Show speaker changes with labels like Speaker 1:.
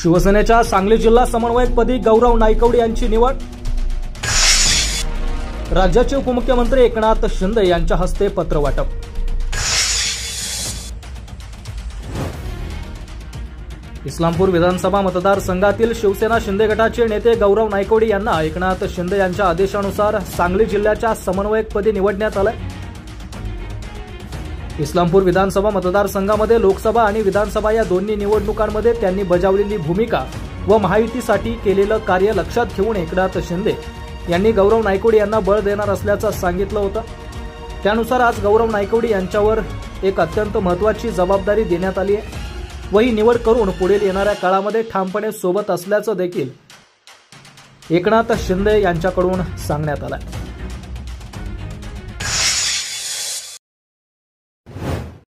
Speaker 1: शिवसेनेच्या सांगली जिल्हा समन्वयकपदी गौरव नायकवडी यांची निवड। राज्याचे उपमुख्यमंत्री एकनाथ शिंदे यांच्या हस्ते पत्र वाटप। इस्लामपूर विधानसभा मतदारसंघातील शिवसेना शिंदे गटाचे नेते गौरव नायकवडी यांना एकनाथ शिंदे यांच्या आदेशानुसार सांगली जिल्ह्याच्या समन्वयकपदी निवडण्यात आले। इस्लामपूर विधानसभा मतदारसंघामध्ये लोकसभा आणि विधानसभा या दोन्ही निवडणुकांमध्ये त्यांनी बजावलेली भूमिका व महायुतीसाठी केलेलं कार्य लक्षात घेऊन एकनाथ शिंदे यांनी गौरव नायकवडी यांना बळ देणार असल्याचं सांगितलं होतं। त्यानुसार आज गौरव नायकवडी यांच्यावर एक अत्यंत महत्त्वाची जबाबदारी देण्यात आली आहे व ही निवड करून पुढील येणाऱ्या काळामध्ये ठामपणे सोबत असल्याचं देखील एकनाथ शिंदे यांच्याकडून सांगण्यात आलं।